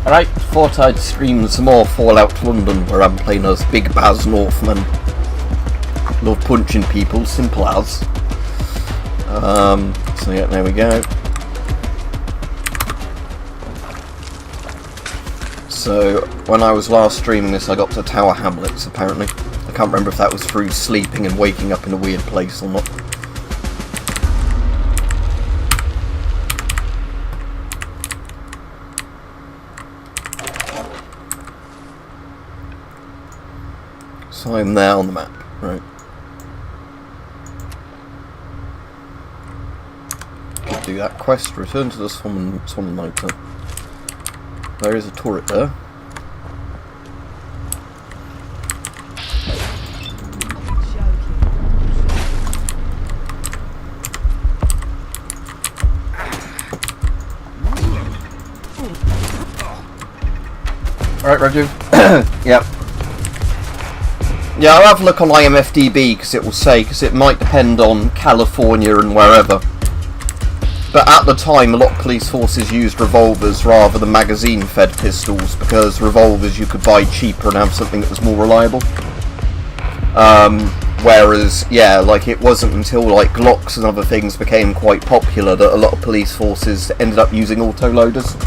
Alright, thought I'd stream some more Fallout London where I'm playing as Big Baz Northman. Love punching people, simple as. So yeah, there we go. So, when I was last streaming this I got to Tower Hamlets apparently. I can't remember if that was through sleeping and waking up in a weird place or not. So I'm there on the map, right. Could do that quest, return to the Swan Nighter. There is a turret there. Alright, Raju. Yep. Yeah, I'll have a look on IMFDB because it will say, because it might depend on California and wherever. But at the time, a lot of police forces used revolvers rather than magazine-fed pistols because revolvers you could buy cheaper and have something that was more reliable. Whereas, yeah, like it wasn't until like Glocks and other things became quite popular that a lot of police forces ended up using autoloaders.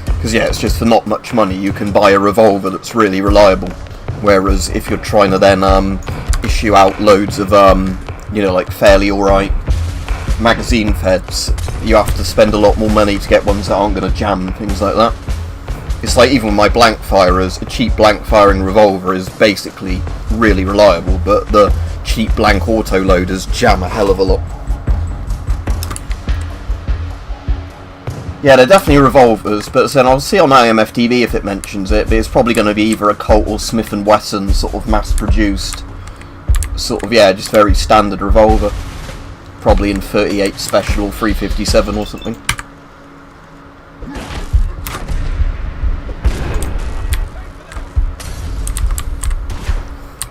Because yeah, it's just for not much money you can buy a revolver that's really reliable. Whereas if you're trying to then issue out loads of, you know, like fairly alright magazine feds, you have to spend a lot more money to get ones that aren't going to jam and things like that. It's like even with my blank firers, a cheap blank firing revolver is basically really reliable, but the cheap blank autoloaders jam a hell of a lot. Yeah, they're definitely revolvers, but then I'll see on IMFDB if it mentions it, but it's probably going to be either a Colt or Smith & Wesson sort of mass-produced, sort of, yeah, just very standard revolver. Probably in 38 Special or 357 or something.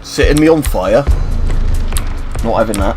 Setting me on fire. Not having that.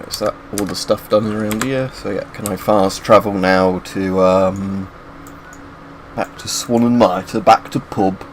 Is that all the stuff done around here? So yeah, can I fast travel now to back to Swan and Mitre, back to pub?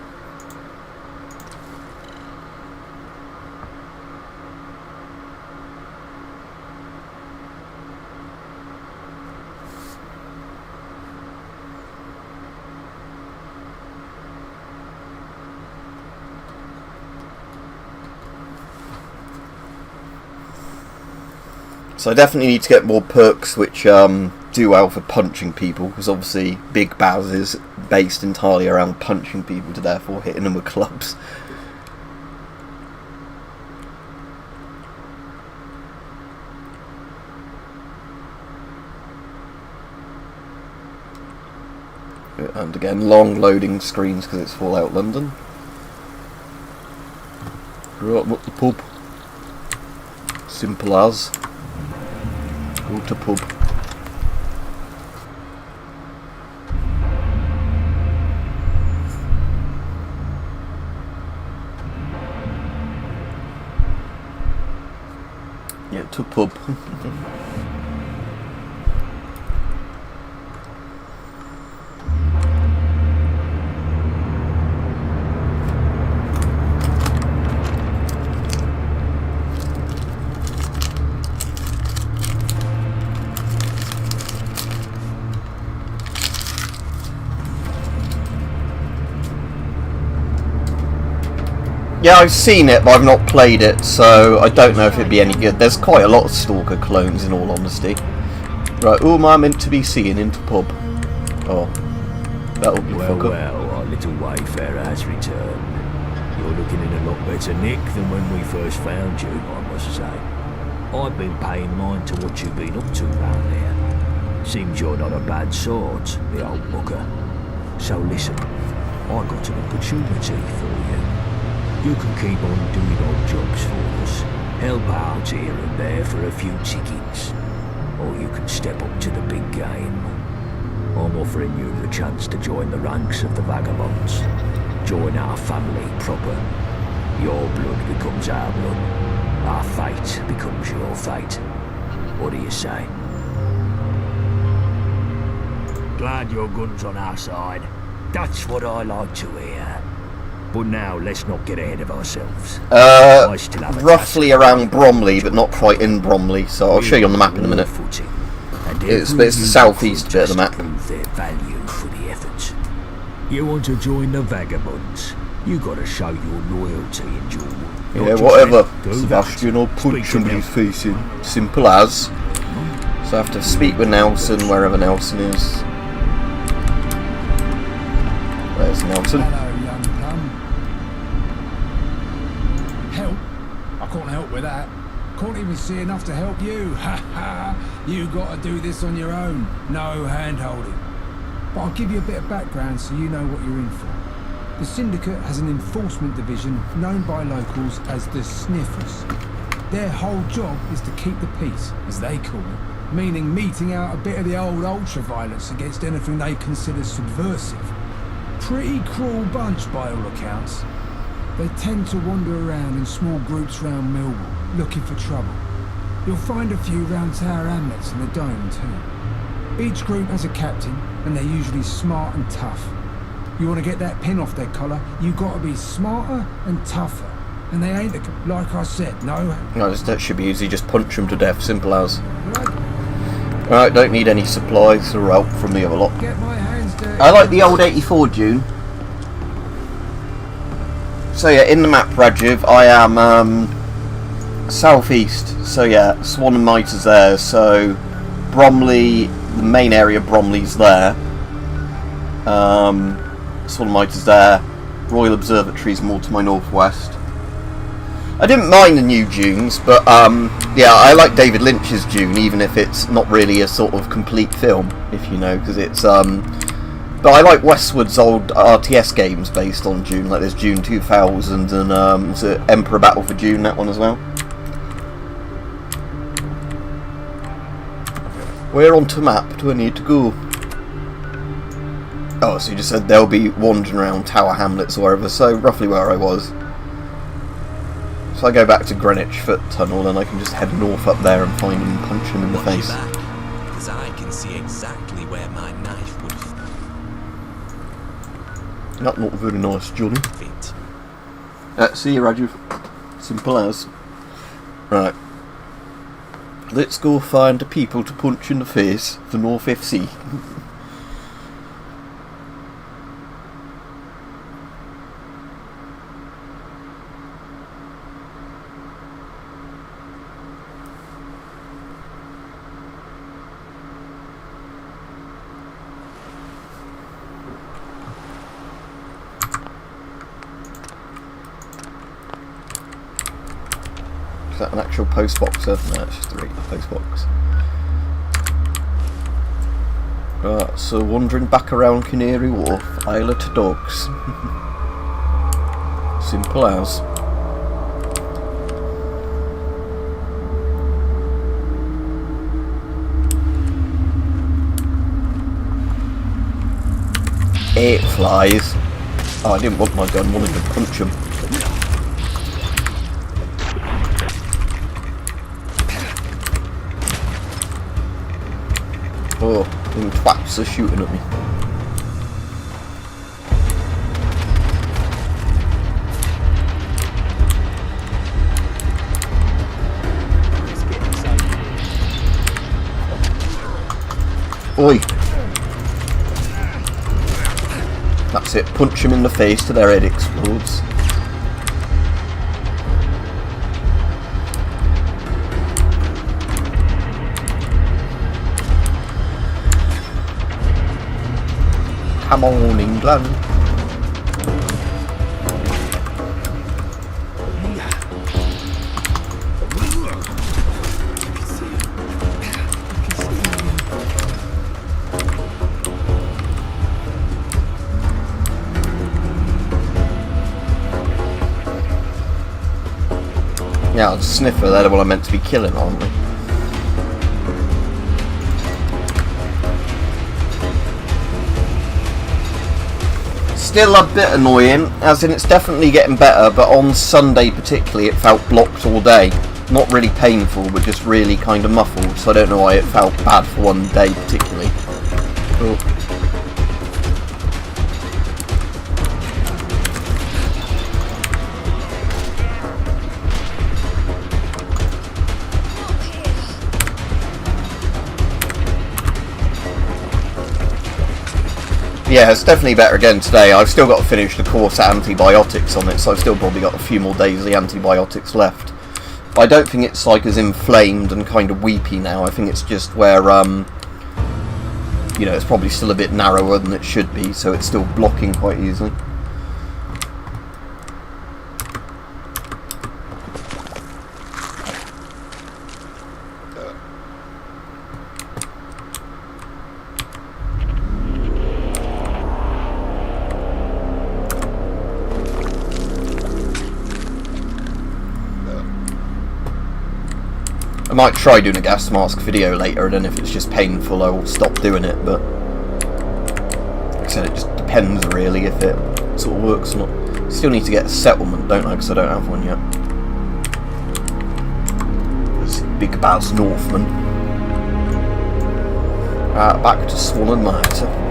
So I definitely need to get more perks which do well for punching people, because obviously Big Baz is based entirely around punching people to therefore hitting them with clubs. And again, long loading screens because it's Fallout London. Right, not the pub. Simple as. Go to pub. Yeah, to pub. Yeah, I've seen it, but I've not played it, so I don't know if it'd be any good. There's quite a lot of Stalker clones, in all honesty. Right, who am I meant to be seeing into pub? Oh, that'll be well, well, our little wayfarer has returned. You're looking in a lot better nick than when we first found you, I must say. I've been paying mind to what you've been up to round there. Seems you're not a bad sort, the old bugger. So listen, I got an opportunity for you. You can keep on doing odd jobs for us, help out here and there for a few tickets, or you can step up to the big game. I'm offering you the chance to join the ranks of the Vagabonds. Join our family proper. Your blood becomes our blood. Our fate becomes your fate. What do you say? Glad your gun's on our side. That's what I like to hear. But now, let's not get ahead of ourselves. Roughly around Bromley, but not quite in Bromley, so I'll show you on the map in a minute. It's the southeast bit of the map. Their value for the effort. You want to join the Vagabonds? You got to show your loyalty and your. Yeah, whatever. Sebastian, I'll punch somebody's face in. Simple as. So I have to speak with Nelson wherever Nelson is. Where's Nelson? Can't help with that. Can't even see enough to help you. Ha ha! You got to do this on your own. No hand-holding. But I'll give you a bit of background so you know what you're in for. The Syndicate has an enforcement division known by locals as the Sniffers. Their whole job is to keep the peace, as they call it, meaning meting out a bit of the old ultra-violence against anything they consider subversive. Pretty cruel bunch by all accounts. They tend to wander around in small groups round Millwall, looking for trouble. You'll find a few round Tower Hamlets and the Dome too. Each group has a captain, and they're usually smart and tough. You want to get that pin off their collar, you got to be smarter and tougher. And they ain't, like I said, no... No, that should be easy, just punch them to death, simple as. Alright, don't need any supplies or help from the other lot. Get my hands dirty. I like the old 84 Dune. So yeah, in the map, Rajiv, I am southeast. So yeah, Swan and Mitres there. So Bromley, the main area of Bromley's there. Swan and Mitres there. Royal Observatory's more to my northwest. I didn't mind the new Dunes, but yeah, I like David Lynch's Dune, even if it's not really a sort of complete film, if you know, because it's but I like Westwood's old RTS games based on Dune, like there's Dune 2000 and it's Emperor Battle for Dune, that one as well. Where onto map do I need to go? Oh, so you just said they'll be wandering around Tower Hamlets or wherever, so roughly where I was. So I go back to Greenwich Foot Tunnel and I can just head north up there and find him and punch him in the face. Because I can see exactly where my knife would Not very nice, Johnny. fit. See you, Rajiv. Simple as. Right. Let's go find the people to punch in the face for Norf FC. Is that an actual post boxer? No, it's just a regular post box. So wandering back around Canary Wharf, Islet to Dogs. Simple as. Eight flies. Oh, I didn't want my gun, wanted to punch him. Oh, them twats are shooting at me. Oi! That's it, punch them in the face till their head explodes. Come on, England. Yeah, the sniffer, they're the one I'm meant to be killing, aren't they? Still a bit annoying, as in it's definitely getting better, but on Sunday particularly it felt blocked all day. Not really painful, but just really kind of muffled, so I don't know why it felt bad for one day particularly. Cool. Yeah, it's definitely better again today. I've still got to finish the course of antibiotics on it, so I've still probably got a few more days of the antibiotics left. But I don't think it's like as inflamed and kind of weepy now. I think it's just where, you know, it's probably still a bit narrower than it should be, so it's still blocking quite easily. I might try doing a gas mask video later, and then if it's just painful I will stop doing it, but like I said, it just depends really if it sort of works or not. Still need to get a settlement, don't I, because I don't have one yet. This big bass Northman. Back to Swan and Martyr.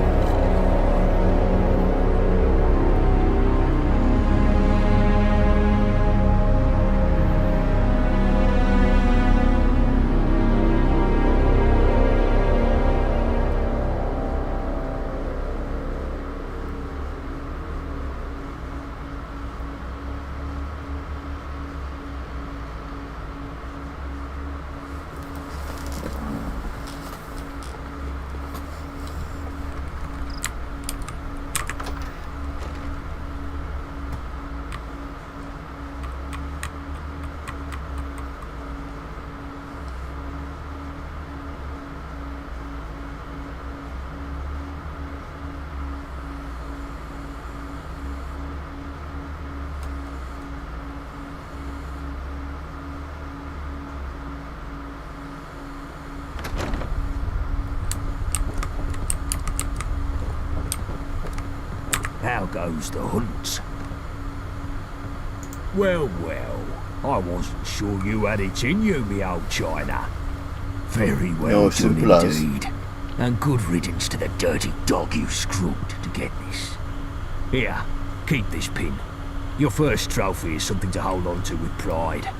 How goes the hunt? Well, well, I wasn't sure you had it in you, me old China. Very well done indeed. And good riddance to the dirty dog you screwed to get this. Here, keep this pin. Your first trophy is something to hold on to with pride.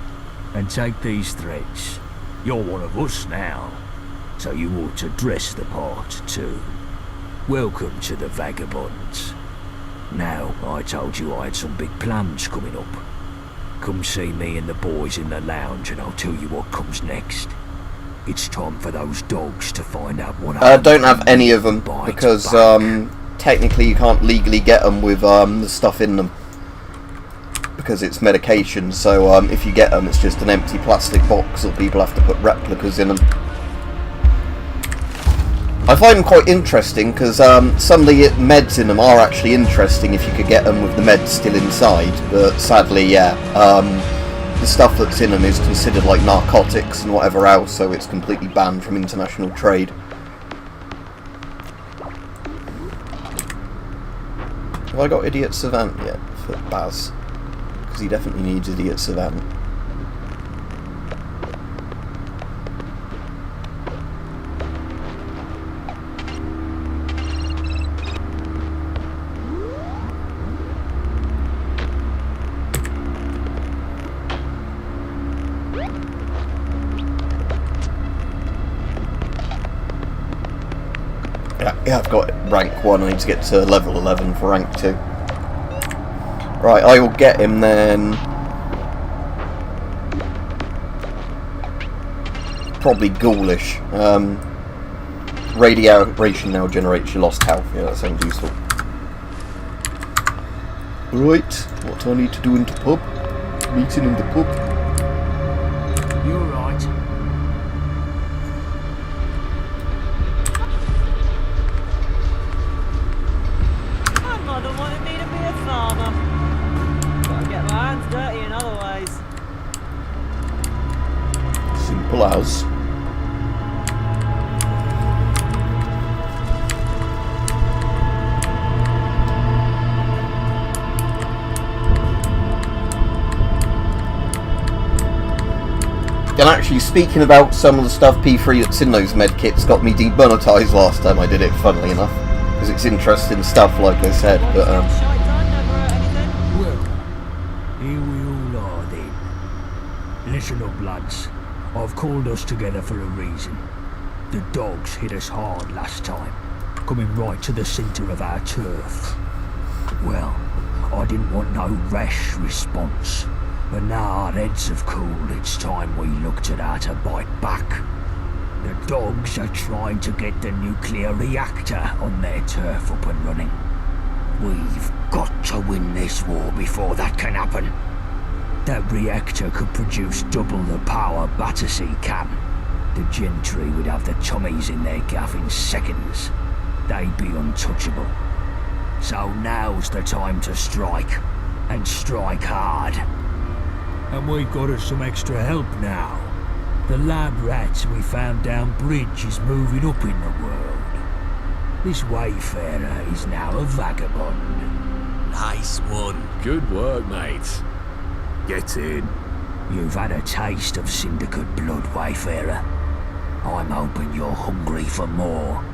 And take these threads. You're one of us now, so you ought to dress the part too. Welcome to the Vagabonds. Now, I told you I had some big plans coming up. Come see me and the boys in the lounge and I'll tell you what comes next. It's time for those dogs to find out what I don't have any of them, because technically you can't legally get them with the stuff in them. Because it's medication, so if you get them it's just an empty plastic box, or people have to put replicas in them. I find them quite interesting because some of the meds in them are actually interesting if you could get them with the meds still inside, but sadly, yeah, the stuff that's in them is considered like narcotics and whatever else, so it's completely banned from international trade. Have I got Idiot Savant yet for Baz? Because he definitely needs Idiot Savant. Yeah, I've got rank 1, I need to get to level 11 for rank 2. Right, I will get him then. Probably ghoulish. Radiation now generates your lost health. Yeah, that sounds useful. Right, what do I need to do into pub? Meeting in the pub. You're right. My mother wanted me to be a farmer. Gotta get my hands dirty in other ways. Simple as. And actually, speaking about some of the stuff P3 that's in those medkits got me demonetized last time I did it, funnily enough. Because it's interesting stuff, like I said, but Well, here we all are then. Listen up, lads. I've called us together for a reason. The dogs hit us hard last time, coming right to the centre of our turf. Well, I didn't want no rash response, but now our heads have cooled, it's time we looked at how to bite back. The dogs are trying to get the nuclear reactor on their turf up and running. We've got to win this war before that can happen. That reactor could produce double the power Battersea can. The gentry would have the Tommies in their gaff in seconds. They'd be untouchable. So now's the time to strike, and strike hard. And we've got us some extra help now. The lab rat we found down bridge is moving up in the world. This wayfarer is now a vagabond. Nice one. Good work, mate. Get in. You've had a taste of syndicate blood, wayfarer. I'm hoping you're hungry for more.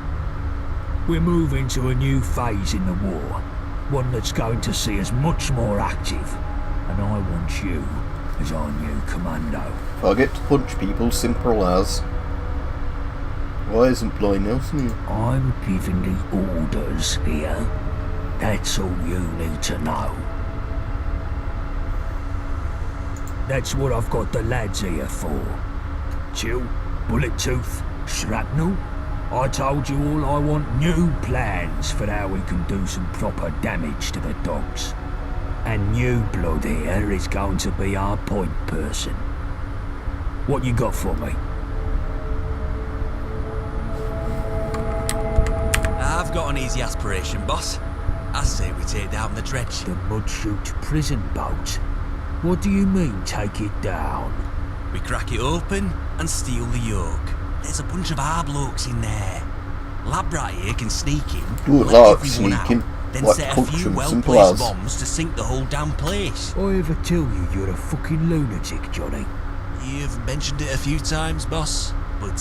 We're moving to a new phase in the war, one that's going to see us much more active, and I want you as our new commando. target to punch people, simple as. Why isn't Blind Nelson here? I'm giving the orders here. That's all you need to know. That's what I've got the lads here for. Chill, bullet tooth, shrapnel. I told you all I want new plans for how we can do some proper damage to the dogs. And new blood here is going to be our point person. What you got for me? I've got an easy aspiration, boss. I say we take down the dredge. The Mudchute prison boat. What do you mean, take it down? We crack it open and steal the yoke. There's a bunch of our blokes in there. Lab rat here can sneak in, Do a let lot of everyone out, sneaking, then like set a punch few them, simple well-placed as. bombs to sink the whole damn place. I ever tell you you're a fucking lunatic, Johnny? You've mentioned it a few times, boss. But,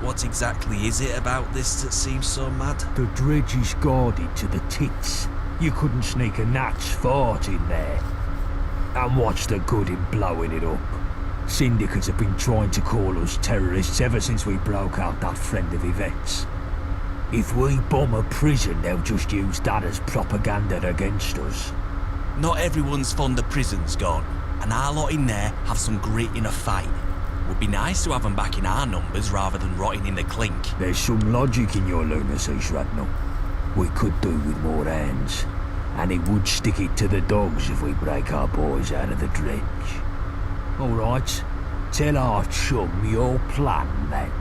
what exactly is it about this that seems so mad? The dredge is guarded to the tits. You couldn't sneak a gnat's fart in there. And what's the good in blowing it up? Syndicates have been trying to call us terrorists ever since we broke out that friend of Yvette's. If we bomb a prison, they'll just use that as propaganda against us. Not everyone's fond of prisons gone, and our lot in there have some grit in a fight. Would be nice to have them back in our numbers rather than rotting in the clink. There's some logic in your lunacy, Shrapnel. We could do with more hands, and it would stick it to the dogs if we break our boys out of the dredge. All right, tell our chum your plan then.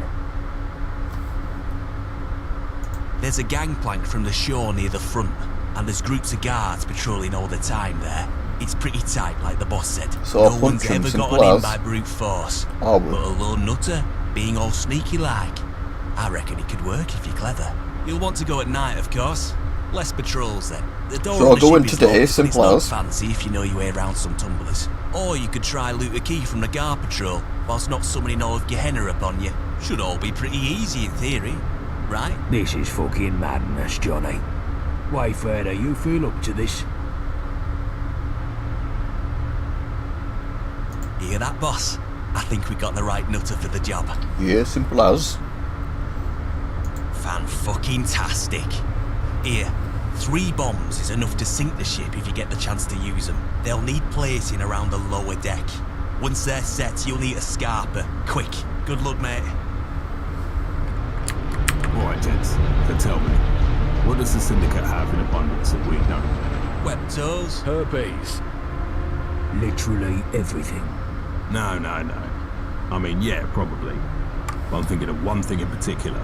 There's a gangplank from the shore near the front, and there's groups of guards patrolling all the time there. It's pretty tight, like the boss said. So no one's ever gotten in by brute force. Oh, But a lone nutter, being all sneaky like, I reckon it could work if you're clever. You'll want to go at night, of course. Less patrols then. The door So on I'll the go ship in is today, locked, but it's simple not as. fancy if you know your way around some tumblers. Or you could try loot a key from the guard patrol, whilst not summoning all of Gehenna upon you. Should all be pretty easy in theory, right? This is fucking madness, Johnny. Wayfarer, you feel up to this? Hear that, boss? I think we got the right nutter for the job. Yeah, simple as. Fan-fucking-tastic. Here, 3 bombs is enough to sink the ship if you get the chance to use them. They'll need placing around the lower deck. Once they're set, you'll need a scarper. Quick. Good luck, mate. Alright, gents. So tell me, what does the Syndicate have in abundance that we don't? Webbed toes. Herpes. Literally everything. No. I mean, yeah, probably. But I'm thinking of one thing in particular.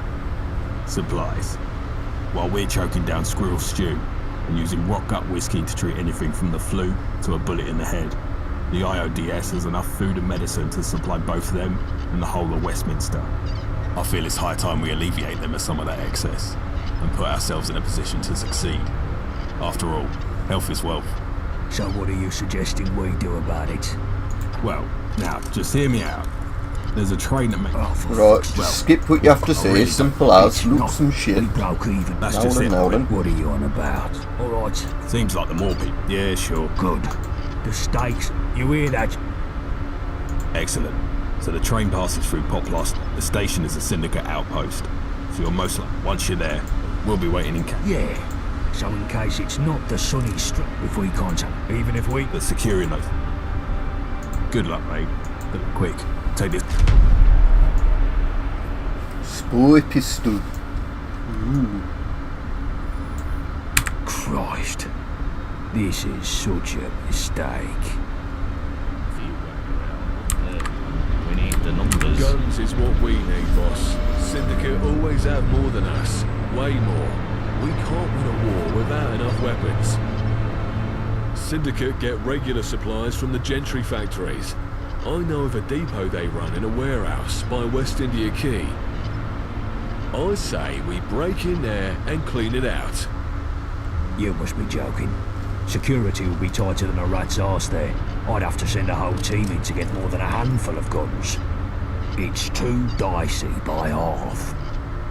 Supplies. While we're choking down squirrel stew and using rock gut whiskey to treat anything from the flu to a bullet in the head, the IODS has enough food and medicine to supply both them and the whole of Westminster. I feel it's high time we alleviate them of some of that excess and put ourselves in a position to succeed. After all, health is wealth. So what are you suggesting we do about it? Well, now, just hear me out. There's a train that makes... Oh, for Right, fuck's just well, skip what you have to I say, really simple as, It's loot not. some shit. We broke even. That's Now just then, it. now then. What are you on about? Alright, Seems like the more people... Yeah, sure. good. The stakes, you hear that? Excellent. So the train passes through Poplar. The station is a Syndicate outpost. So you're most likely... Once you're there, we'll be waiting in... Yeah. So in case it's not the sunny strip, if we contact, even if we... But securing those... Good luck, mate. But quick, take this... Spy pistol. Ooh. Christ. This is such a mistake. We need the numbers. Guns is what we need, boss. Syndicate always have more than us. Way more. We can't win a war without enough weapons. Syndicate get regular supplies from the gentry factories. I know of a depot they run in a warehouse by West India Quay. I say we break in there and clean it out. You must be joking. Security will be tighter than a rat's arse there. I'd have to send a whole team in to get more than a handful of guns. It's too dicey by half.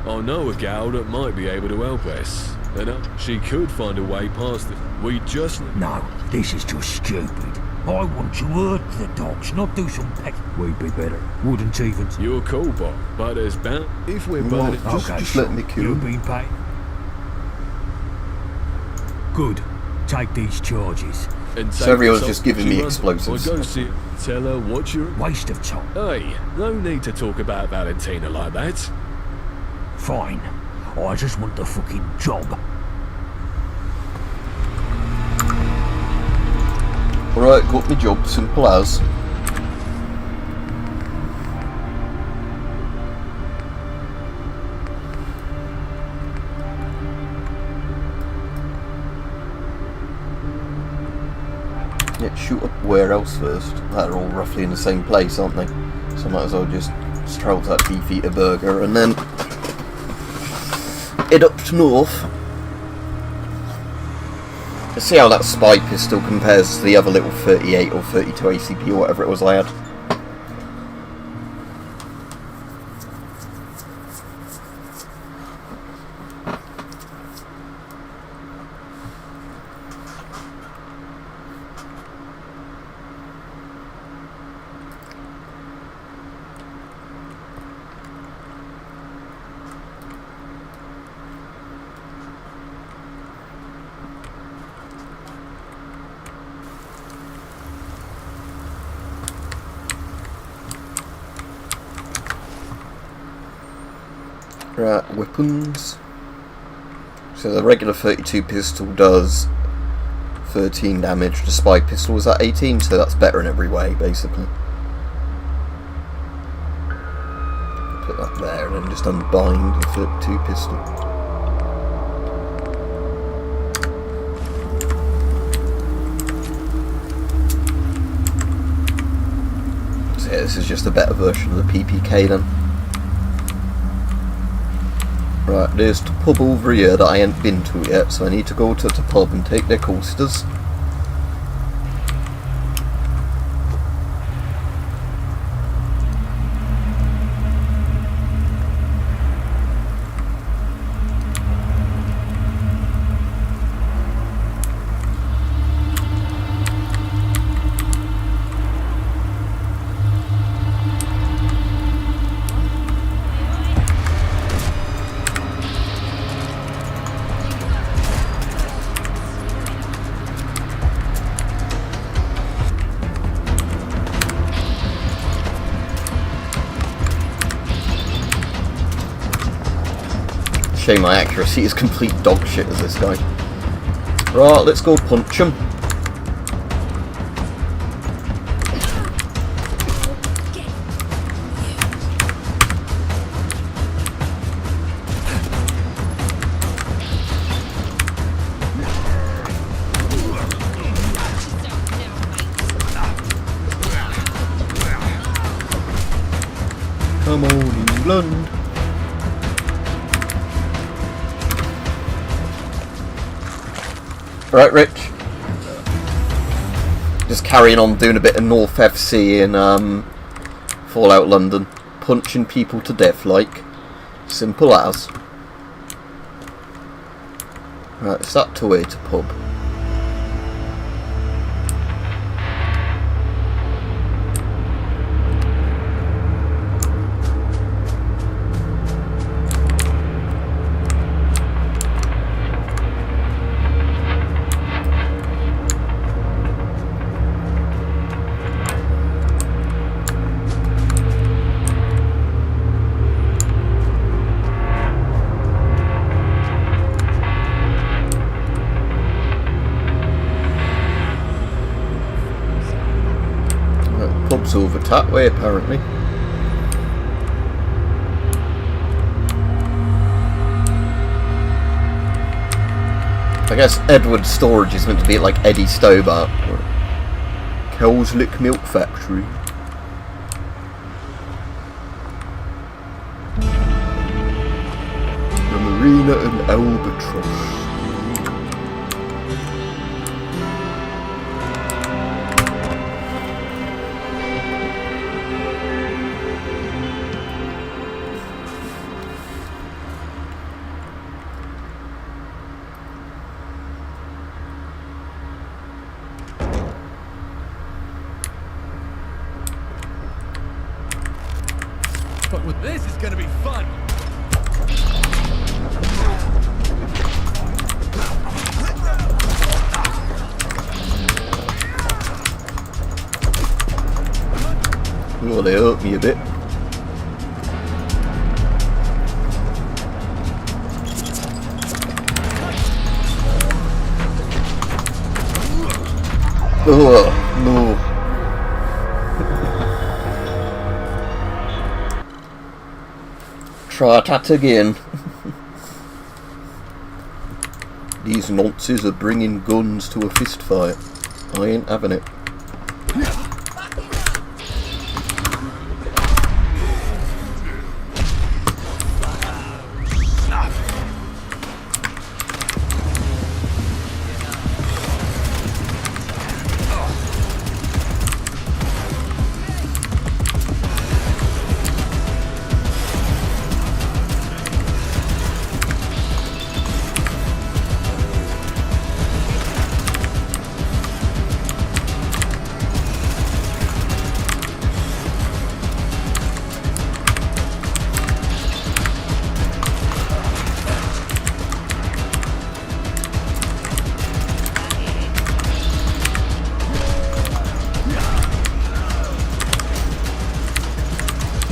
I know a gal that might be able to help us. And she could find a way past it. We just... No, this is just stupid. I want to hurt the dogs, not do some peck. We'd be better. Wouldn't even... You're cool, Bob, but there's bound... If we're Right, burning... just let me kill You've him. been paid. Good. Take these charges. And So take everyone's us just up, giving she me runs- explosives. Well, go see her. Tell her what you're... Waste of time. Hey, no need to talk about Valentina like that. Fine. I just want the fucking job. Right, got my job, simple as. Let's shoot up where else first? They're all roughly in the same place, aren't they? So I might as well just stroll to that beef a burger and then head up to Norf. Let's see how that spy pistol compares to the other little 38 or 32 ACP or whatever it was I had. Right, weapons. So the regular 32 pistol does 13 damage. The spy pistol was at 18, so that's better in every way, basically. Put that there and then just unbind the 32 pistol. So yeah, this is just a better version of the PPK then. Right, there's the pub over here that I ain't been to yet, so I need to go to the pub and take their coasters. Shame my accuracy is complete dog shit as this guy. Right, let's go punch him. Come on, England. Right, Rich. Just carrying on doing a bit of Norf FC in Fallout London. Punching people to death, like. Simple as. Right, it's that two-way to pub. Pub's over that way, apparently. I guess Edward's storage is meant to be like Eddie Stobart. Kelslick Milk Factory. The Marina and Albatross. But with this, it's gonna be fun. Oh, they hurt me a bit. Oh, no. Try that again. These nonces are bringing guns to a fist fight. I ain't having it.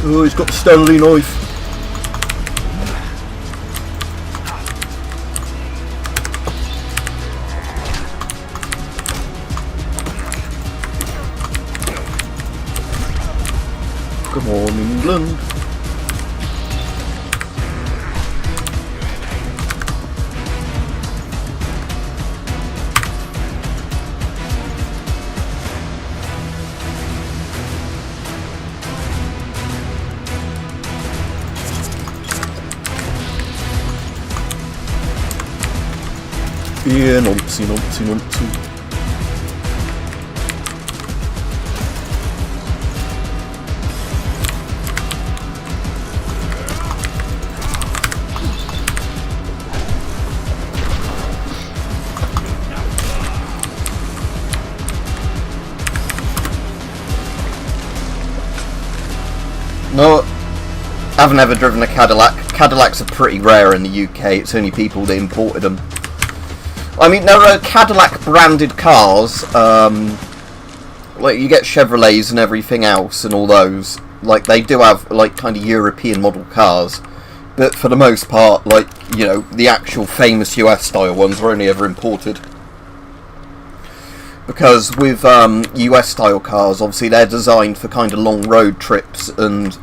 Oh, he's got the Stanley knife. Come on, England. Yeah, noncy, noncy, noncy. No, I haven't ever driven a Cadillac. Cadillacs are pretty rare in the UK. It's only people that imported them. I mean, there are Cadillac branded cars. Like you get Chevrolets and everything else, and all those. Like they do have like kind of European model cars, but for the most part, like you know, the actual famous US style ones are only ever imported. Because with US style cars, obviously they're designed for kind of long road trips and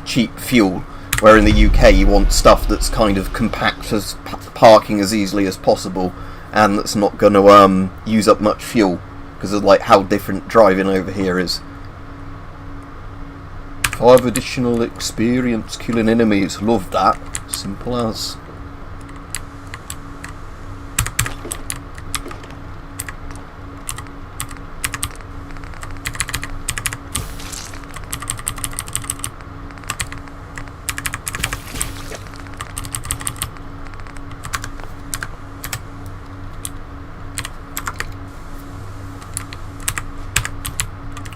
cheap fuel, where in the UK you want stuff that's kind of compact, as parking as easily as possible, and that's not going to use up much fuel because of like how different driving over here is. 5 additional experience killing enemies. Love that. Simple as.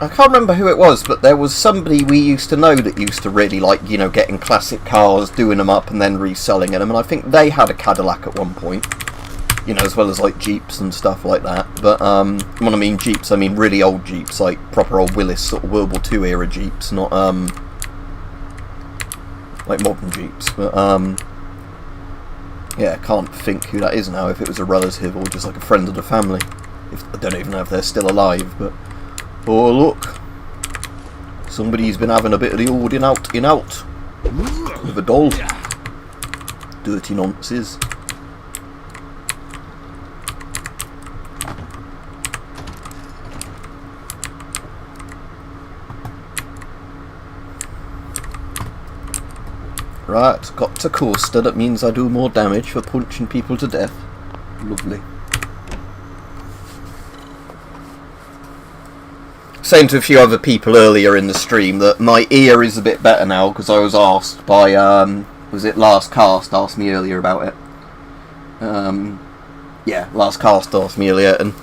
I can't remember who it was, but there was somebody we used to know that used to really like, you know, getting classic cars, doing them up and then reselling them, and I think they had a Cadillac at one point, you know, as well as like Jeeps and stuff like that. But when I mean Jeeps, I mean really old Jeeps, like proper old Willis sort of World War II era Jeeps, not like modern Jeeps. But yeah, I can't think who that is now, if it was a relative or just like a friend of the family. I don't even know if they're still alive, but oh look, somebody's been having a bit of the old in out with a doll. Dirty nonsense. Right, got to coaster. That means I do more damage for punching people to death. Lovely. Saying to a few other people earlier in the stream that my ear is a bit better now because I was asked by was it Last Cast asked me earlier about it. Yeah, Last Cast asked me earlier, and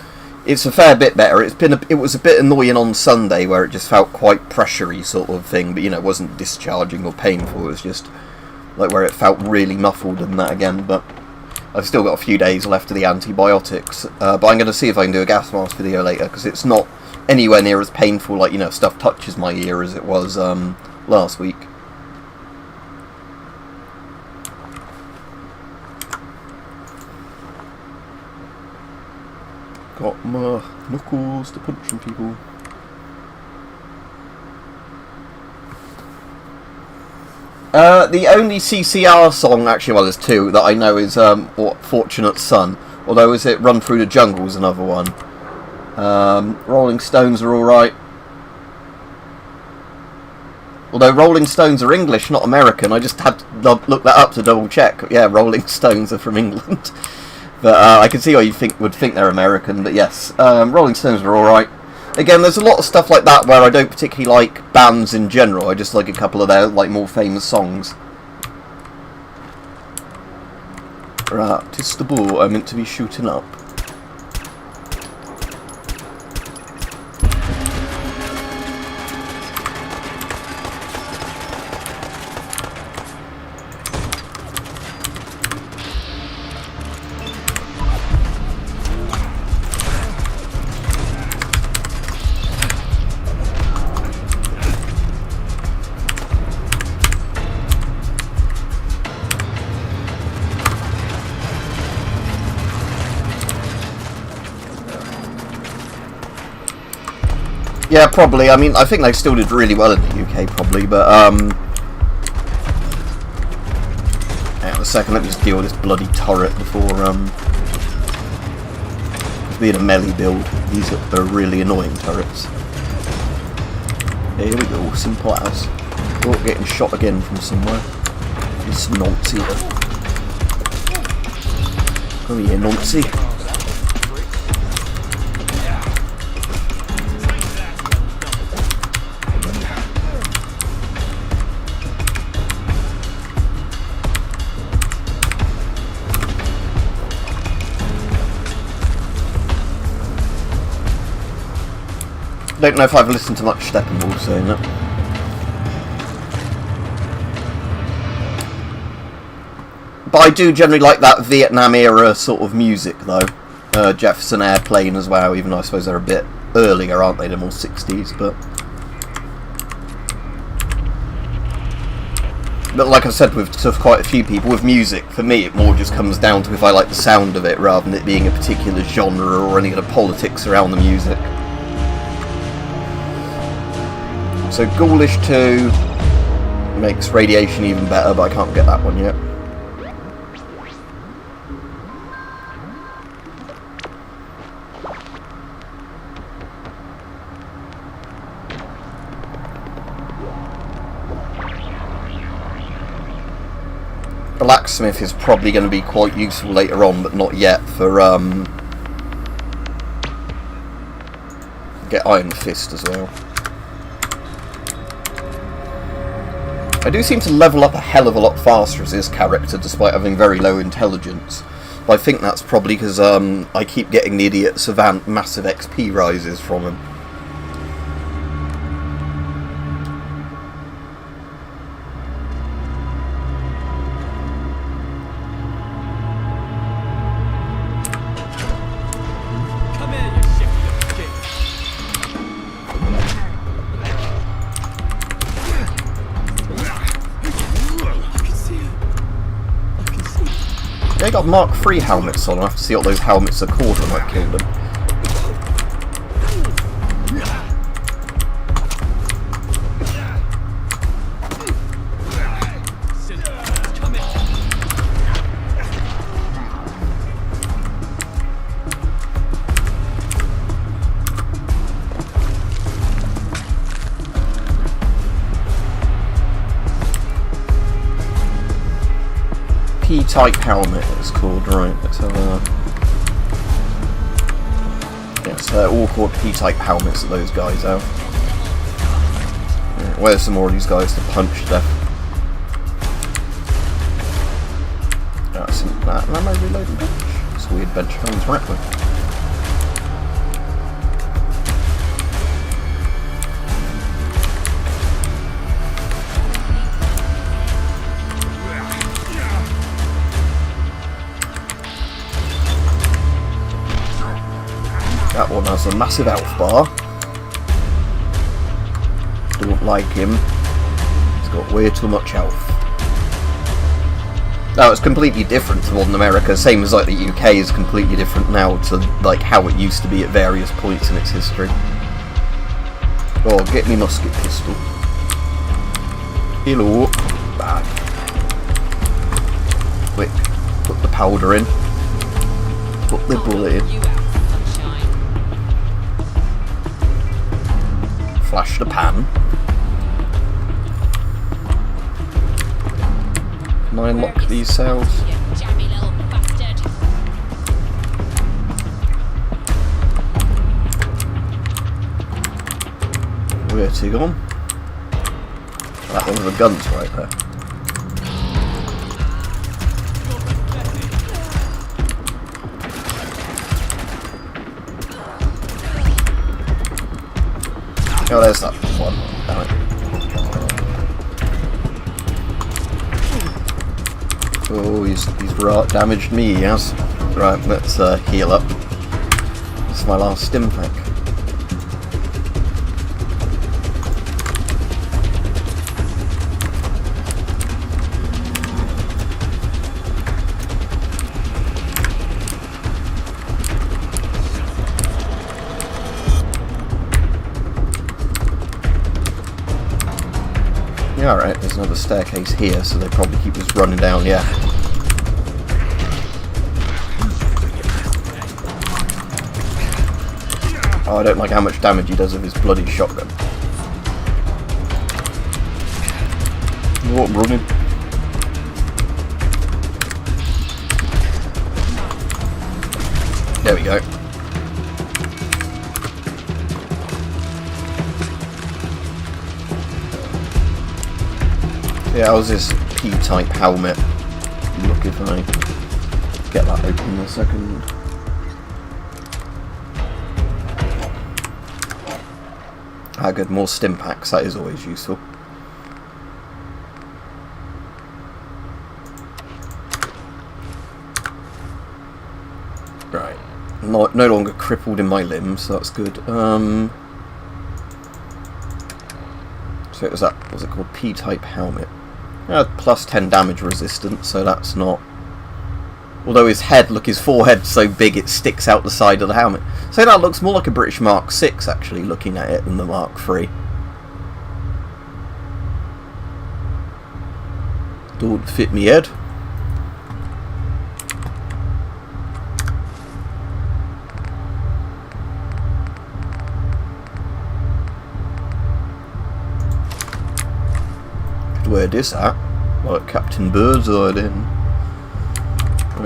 it's a fair bit better. It was a bit annoying on Sunday where it just felt quite pressury sort of thing, but you know, it wasn't discharging or painful. It was just like where it felt really muffled and that again. But I've still got a few days left of the antibiotics. But I'm going to see if I can do a gas mask video later because it's not anywhere near as painful, like, you know, stuff touches my ear as it was last week. Got my knuckles to punch some people. The only CCR song, actually, well, there's two that I know is Fortunate Son. Although, is it Run Through the Jungle is another one. Rolling Stones are alright. Although Rolling Stones are English, not American. I just had to look that up to double check. Yeah, Rolling Stones are from England. But I can see why you would think they're American. But yes, Rolling Stones are alright. Again, there's a lot of stuff like that where I don't particularly like bands in general. I just like a couple of their like more famous songs. Right, it's the ball I'm meant to be shooting up. Yeah, probably. I mean, I think they still did really well in the UK, probably, but, hang on a second, let me just deal with this bloody turret before, being a melee build. These are really annoying turrets. Here we go, simple as. Oh, getting shot again from somewhere. This nonce here. Come here, nonce. Don't know if I've listened to much Steppenwolf saying that. But I do generally like that Vietnam era sort of music though. Jefferson Airplane as well, even though I suppose they're a bit earlier, aren't they? They're more 60s, but like I said with quite a few people, with music, for me it more just comes down to if I like the sound of it rather than it being a particular genre or any of the politics around the music. So Ghoulish 2 makes Radiation even better, but I can't get that one yet. Blacksmith is probably going to be quite useful later on, but not yet for get Iron Fist as well. I do seem to level up a hell of a lot faster as his character, despite having very low intelligence. But I think that's probably because I keep getting the idiot Savant massive XP rises from him. They got Mark III helmets on. I have to see what those helmets are called when I kill them. P-type helmet it's called, right, let's have a... Yes, they're all called P-type helmets that those guys have. Yeah, where's some more of these guys to punch to death? That's that ammo reloading bench. It's a weird bench to interact with. That one has a massive health bar. Don't like him. He's got way too much health. Now it's completely different to modern America, same as like the UK is completely different now to like how it used to be at various points in its history. Oh, get me musket pistol. Hello. Bad. Quick, put the powder in. Put the bullet in. Flash the pan. Can I unlock these cells? Where's he gone? That one with the guns right there. Oh, there's that one. Damn it. Oh, he's damaged me, yes. Right, let's heal up. This is my last stim pack. Yeah, alright, there's another staircase here, so they probably keep us running down, yeah. Oh, I don't like how much damage he does with his bloody shotgun. Oh, I'm running. There we go. Yeah, how's this P-type helmet? Look if I get that open in a second. Ah, good. More stim packs. That is always useful. Right. No longer crippled in my limbs, so that's good. So it was that, what's it called? P-type helmet. Plus 10 damage resistance, so that's not... Although his forehead's so big it sticks out the side of the helmet. So that looks more like a British Mark 6 actually, looking at it, than the Mark 3. Don't fit me head. Could wear this at, like Captain Birdseye then.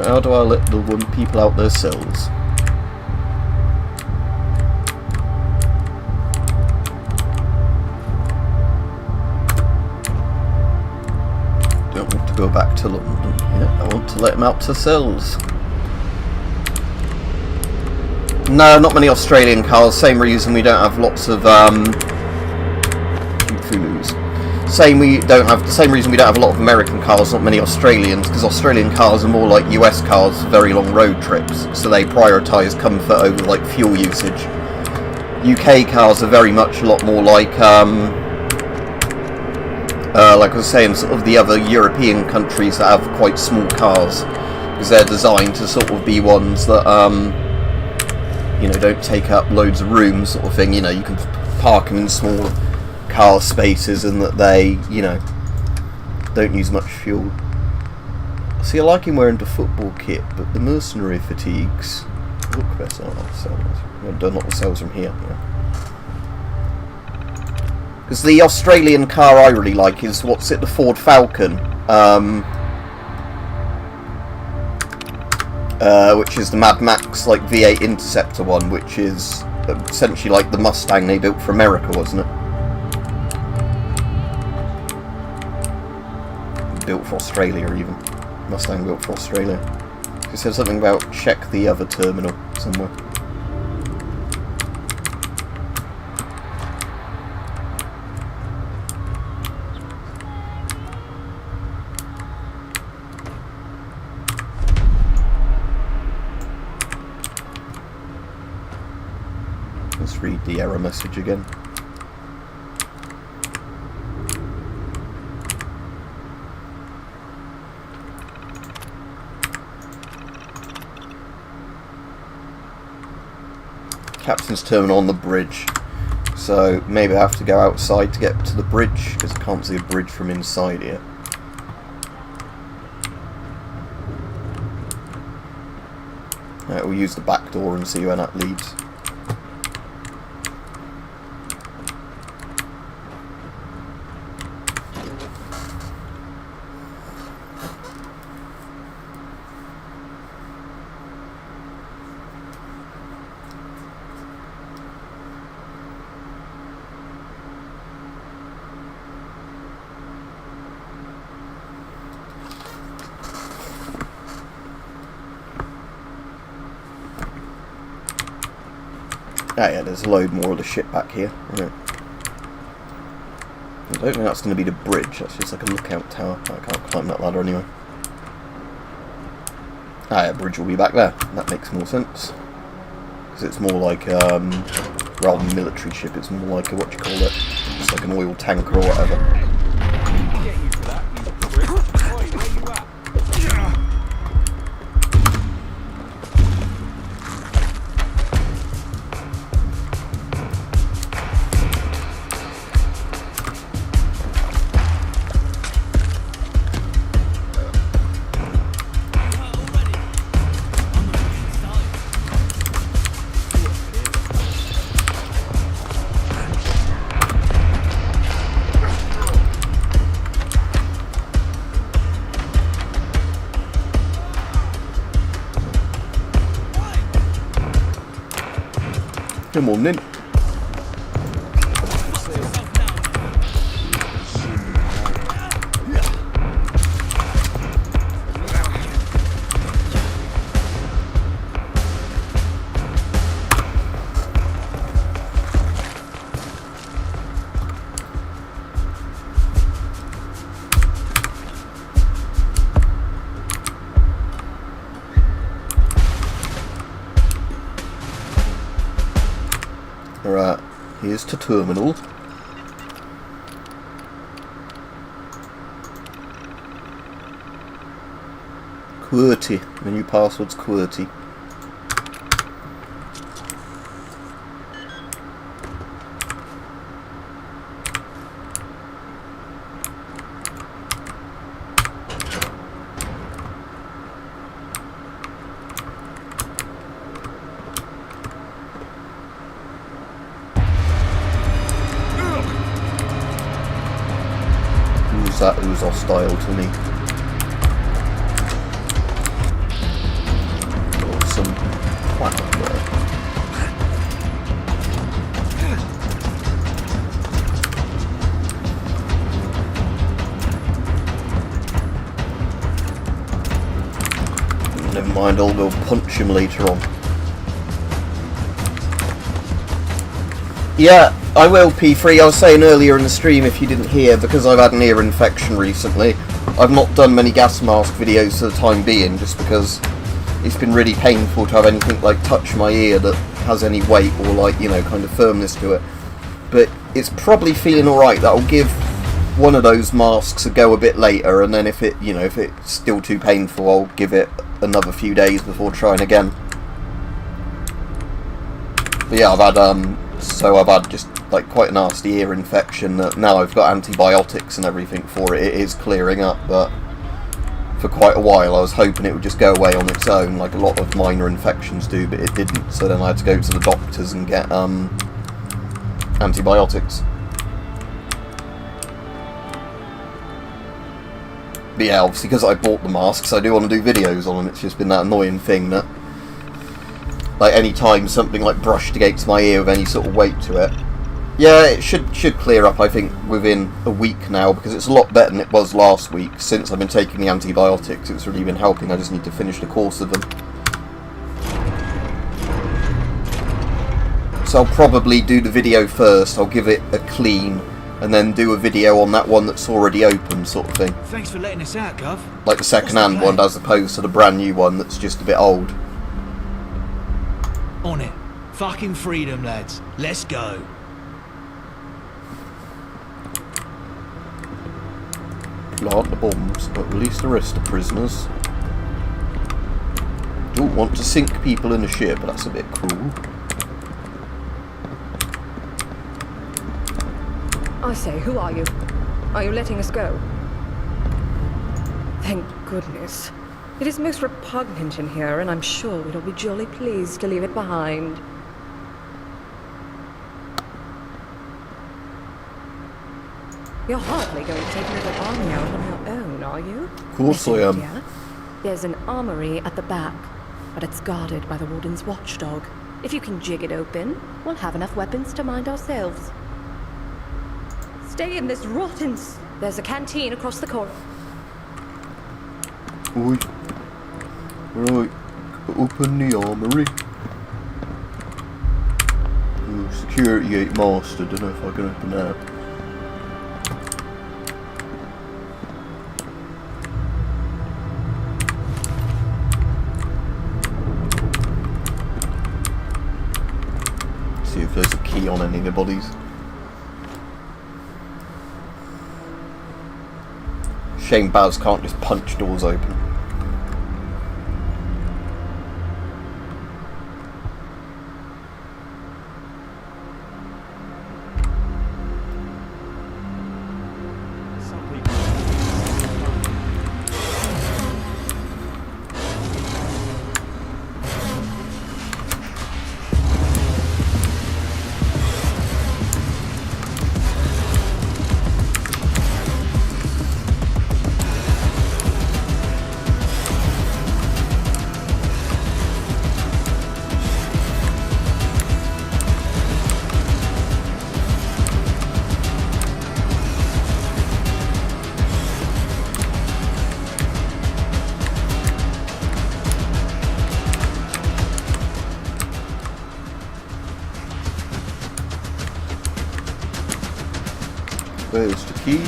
How do I let the people out their cells? Don't want to go back to London. Yeah, I want to let them out to cells. No, not many Australian cars. Same reason we don't have lots of Same reason we don't have a lot of American cars, not many Australians, because Australian cars are more like US cars for very long road trips, so they prioritise comfort over like fuel usage. UK cars are very much a lot more like I was saying, sort of the other European countries that have quite small cars, because they're designed to sort of be ones that don't take up loads of room, sort of thing. You can park them in small car spaces, and that they, don't use much fuel. See, I like him wearing the football kit, but the mercenary fatigues look better. I've done lot of sales from here. Because the Australian car I really like is, the Ford Falcon, which is the Mad Max like V8 Interceptor one, which is essentially like the Mustang they built for America, wasn't it? Built for Australia, even. Mustang built for Australia. It said something about check the other terminal somewhere. Let's read the error message again. Captain's terminal on the bridge, so maybe I have to go outside to get to the bridge, because I can't see a bridge from inside here. We'll use the back door and see where that leads. Yeah, there's a load more of the shit back here. Right. I don't think that's going to be the bridge, that's just like a lookout tower. I can't climb that ladder anyway. Yeah, bridge will be back there. That makes more sense. Because it's more like, rather than military ship, it's more like what you call it? Just like an oil tanker or whatever. Come on then. this to terminal. QWERTY. The new password's QWERTY. That who's hostile to me. Or some twat there. Never mind, I'll go punch him later on. Yeah, I will, P3. I was saying earlier in the stream, if you didn't hear, because I've had an ear infection recently, I've not done many gas mask videos for the time being, just because it's been really painful to have anything like touch my ear that has any weight or like, you know, kind of firmness to it. But it's probably feeling alright. That'll give one of those masks a go a bit later, and then if it, you know, if it's still too painful, I'll give it another few days before trying again. But yeah, I've had just like quite a nasty ear infection that now I've got antibiotics and everything for it. It is clearing up, but for quite a while I was hoping it would just go away on its own, like a lot of minor infections do, but it didn't. So then I had to go to the doctors and get antibiotics. But yeah, obviously because I bought the masks, I do want to do videos on them. It's just been that annoying thing that, like, any time something like brushed against my ear with any sort of weight to it. Yeah, it should clear up, I think, within a week now, because it's a lot better than it was last week. Since I've been taking the antibiotics, it's really been helping. I just need to finish the course of them. So I'll probably do the video first. I'll give it a clean, and then do a video on that one that's already open, sort of thing. Thanks for letting us out, Gov. Like the second-hand one, as opposed to the brand new one that's just a bit old. On it. Fucking freedom, lads. Let's go. Plant the bombs, but release the rest of the prisoners. Don't want to sink people in a ship, but that's a bit cruel. I say, who are you? Are you letting us go? Thank goodness. It is most repugnant in here, and I'm sure we'll be jolly pleased to leave it behind. You're hardly going to take another army out on your own, are you? Of course I am. Dear? There's an armory at the back, but it's guarded by the warden's watchdog. If you can jig it open, we'll have enough weapons to mind ourselves. Stay in this rotten... There's a canteen across the corner. Oi. Right, open the armory. Ooh, security gate master, don't know if I can open that. See if there's a key on any of the bodies. Shame Baz can't just punch doors open. Where's the key?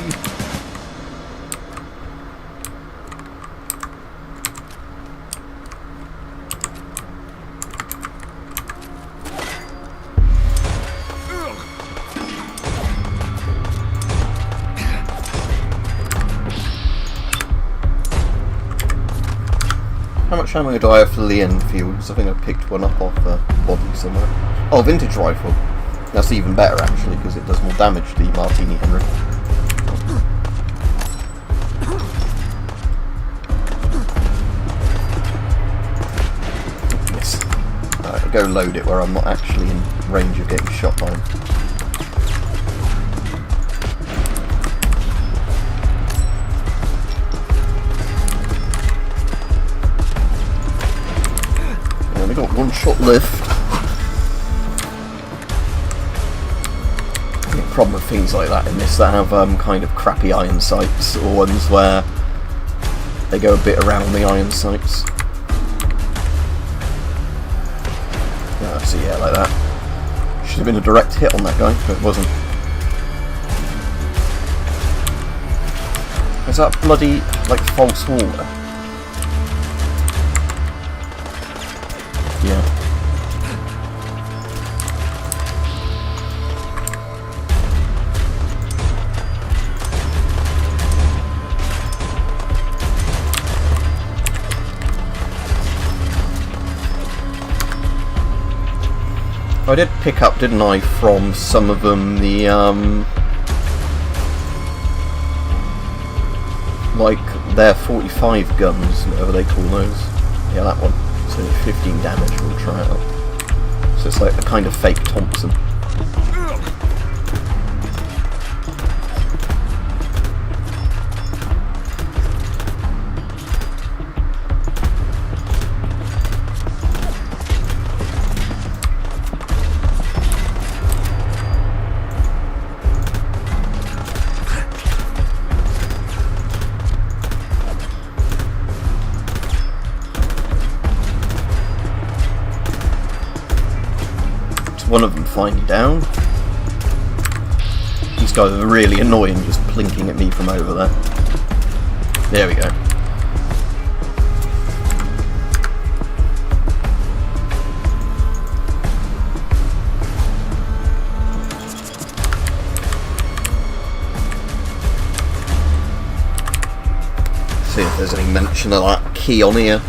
How much ammo do I have for the Enfields? I think I picked one up off a body somewhere. Oh, vintage rifle. That's even better actually, because it does more damage to the Martini Henry. Yes. Alright, I'll go load it where I'm not actually in range of getting shot by him. And we got one shot left. Problem with things like that in this that have kind of crappy iron sights, or ones where they go a bit around the iron sights. So yeah, like that. Should have been a direct hit on that guy, but it wasn't. Is that bloody, like, false water? Yeah. I did pick up, didn't I, from some of them, the, like, their 45 guns, whatever they call those. Yeah, that one. It's only 15 damage, we'll try it out. So it's like a kind of fake Thompson. One of them finally down. These guys are really annoying, just plinking at me from over there. There we go. See if there's any mention of that key on here.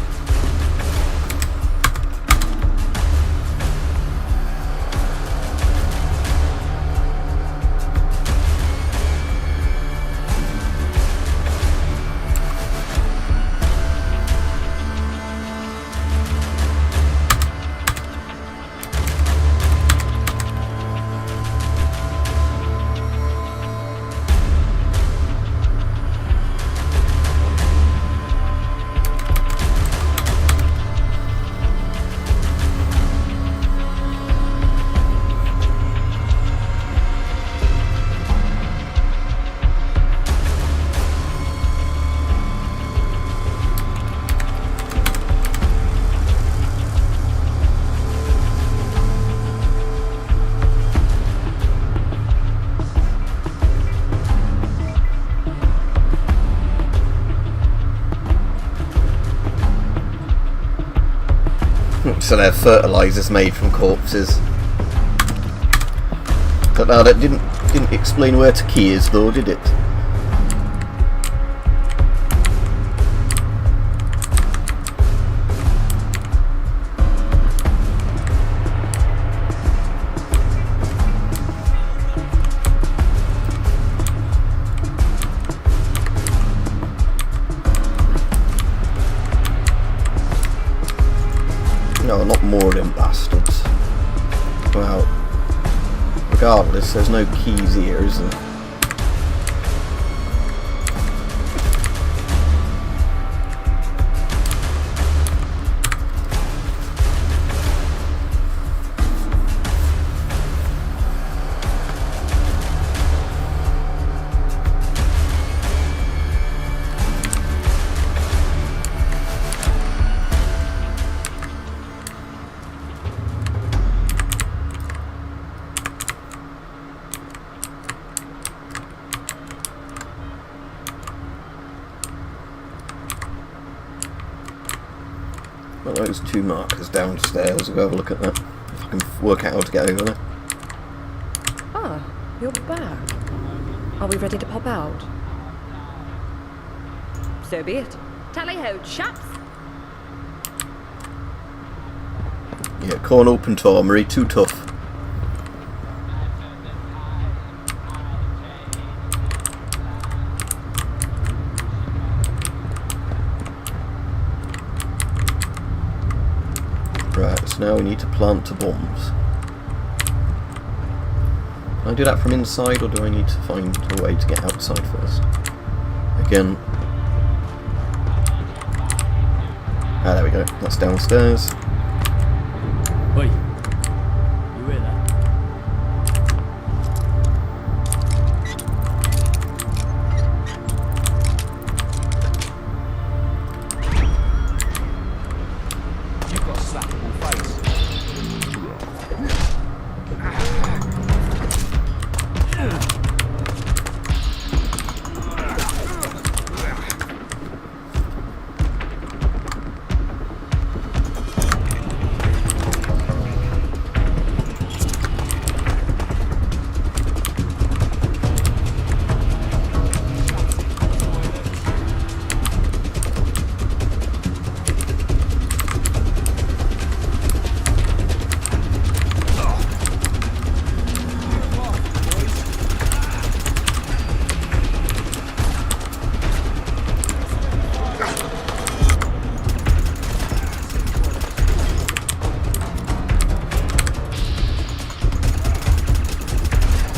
So their fertilizers made from corpses. But now that didn't explain where to key is though, did it? No, not more of them bastards. Well, regardless, there's no keys here, is there? Well, those two markers downstairs. I'll go have a look at that. If I can work out how to get over there. Ah, you're back. Are we ready to pop out? So be it. Tally-ho, chaps! Yeah, can't open to armory, too tough. Right, so now we need to plant the bombs. Can I do that from inside, or do I need to find a way to get outside first? Again. Ah, there we go. That's downstairs. Oi, you hear that? You've got a slappable face.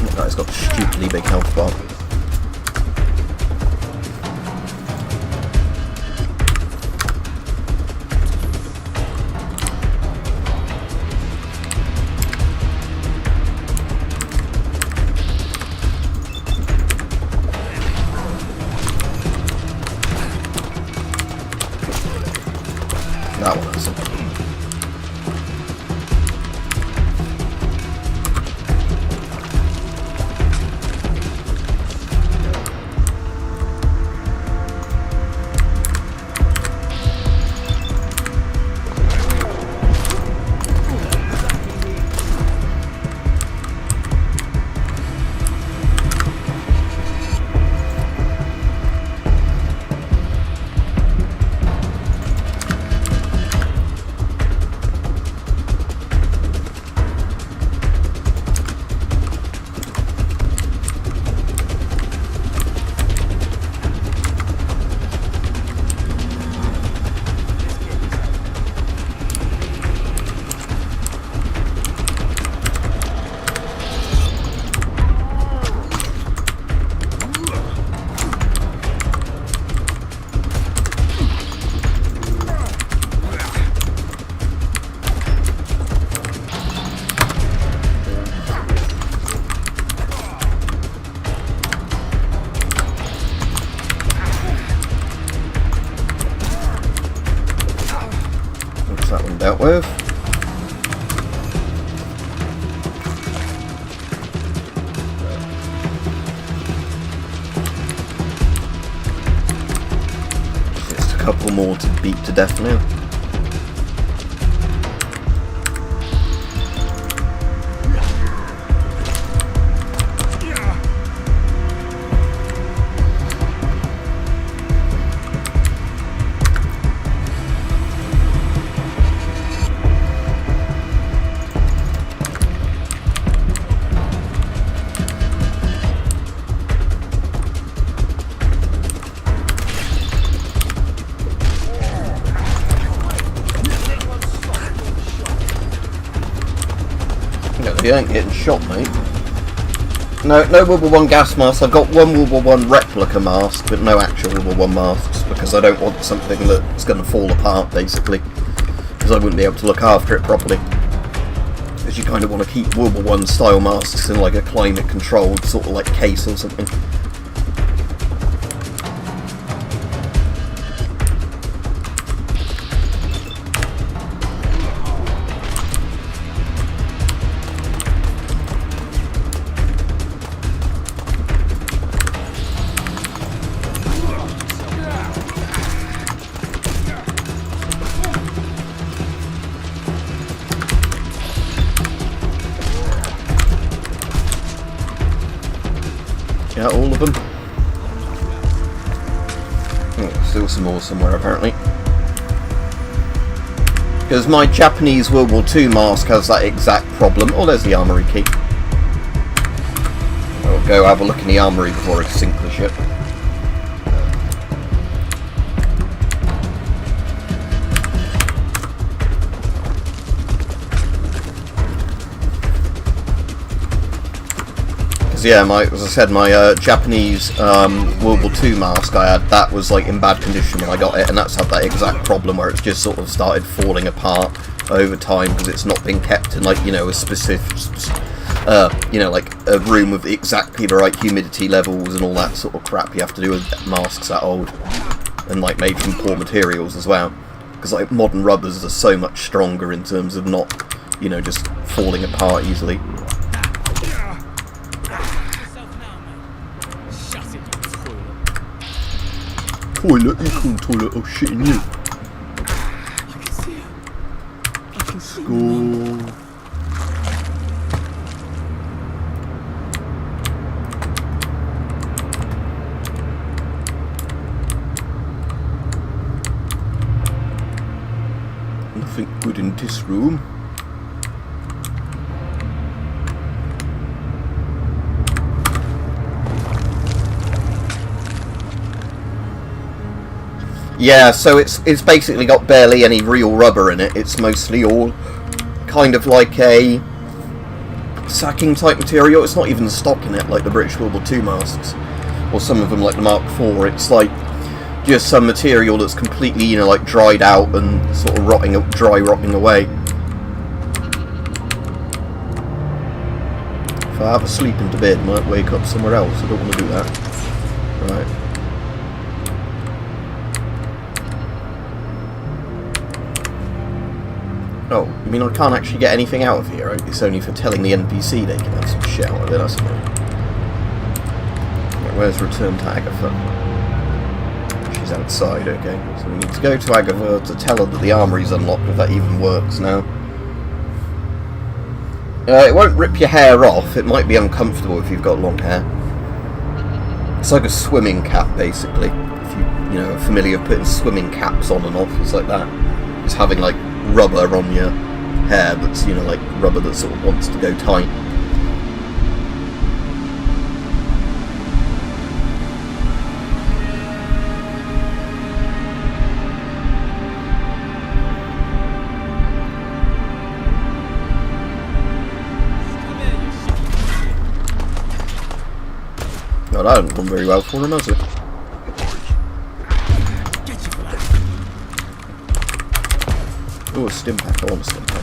That guy's got a stupidly big health bar. That one hasn't. That one dealt with. Just a couple more to beat to death now. You ain't getting shot, mate. No World War I gas mask. I've got one World War I replica mask, but no actual World War I masks, because I don't want something that's going to fall apart, basically. Because I wouldn't be able to look after it properly. Because you kind of want to keep World War I style masks in like a climate-controlled sort of like case or something. Yeah, all of them. Oh, still some more somewhere, apparently. Because my Japanese World War II mask has that exact problem. Oh, there's the armory key. I'll go have a look in the armory before I sink the ship. Yeah, as I said, my Japanese World War II mask I had, that was like in bad condition when I got it, and that's had that exact problem where it's just sort of started falling apart over time because it's not been kept in, like, you know, a specific, you know, like a room with exactly the right humidity levels and all that sort of crap you have to do with masks that old, and like made from poor materials as well, because like modern rubbers are so much stronger in terms of not, you know, just falling apart easily. Toilet, equal toilet, oh shit in you. I can see it. I can see it. Go. Nothing good in this room. Yeah, so it's basically got barely any real rubber in it. It's mostly all kind of like a sacking type material. It's not even stock in it like the British World War II masks, or some of them like the Mark IV. It's like just some material that's completely, you know, like dried out and sort of rotting away. If I have a sleep into bed, I might wake up somewhere else. I don't want to do that. Right. Oh, I mean, I can't actually get anything out of here. It's only for telling the NPC they can have some shit out of it, I suppose. Right, where's Return to Agatha? She's outside, okay. So we need to go to Agatha to tell her that the armory's unlocked, if that even works now. It won't rip your hair off. It might be uncomfortable if you've got long hair. It's like a swimming cap, basically. If you know, are familiar with putting swimming caps on and off, it's like that. It's having, like, rubber on your hair that's, you know, like rubber that sort of wants to go tight. No, that hasn't gone very well for him, has it? Oh, a stim pack. I want a stim pack.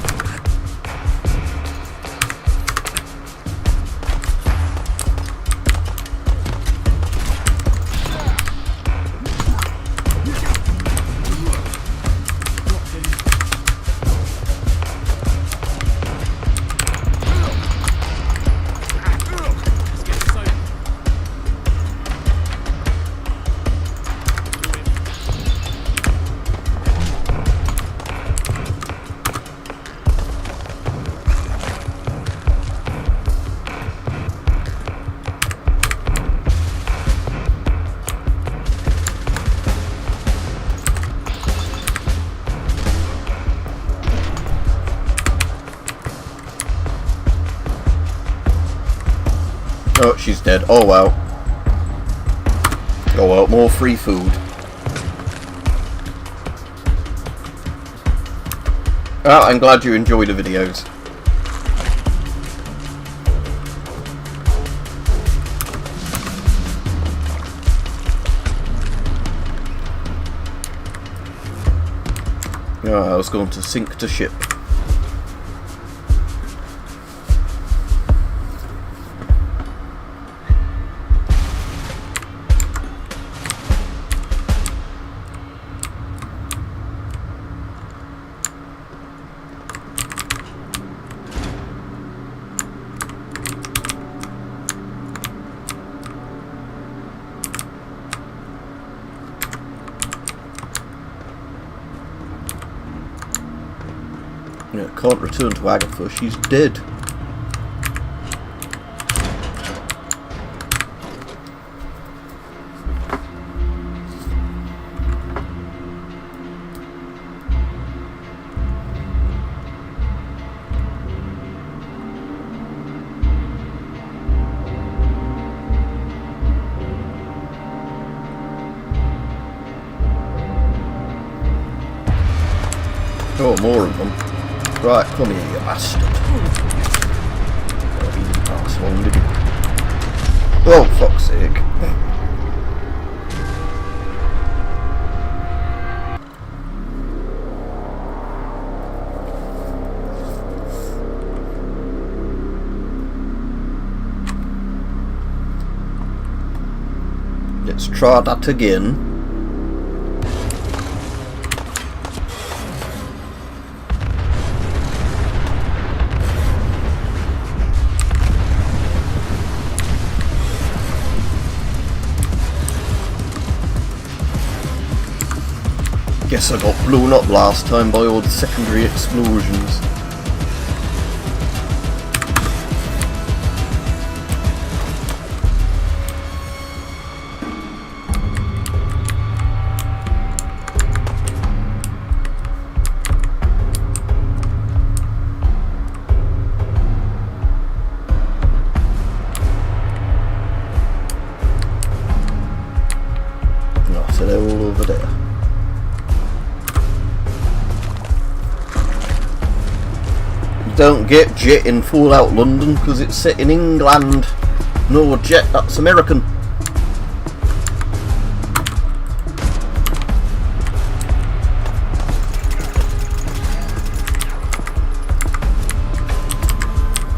Oh, she's dead. Oh well. Oh well, more free food. Oh, I'm glad you enjoy the videos. Oh, I was going to sink the ship. Yeah, can't return to Agatha, she's dead. Oh, more of them. Right, come here, you bastard. Oh, he didn't pass one, did he? Oh, fuck's sake. Let's try that again. Guess I got blown up last time by all the secondary explosions. Oh, so they're all over there. Don't get jet in Fallout London because it's set in England. No jet, that's American.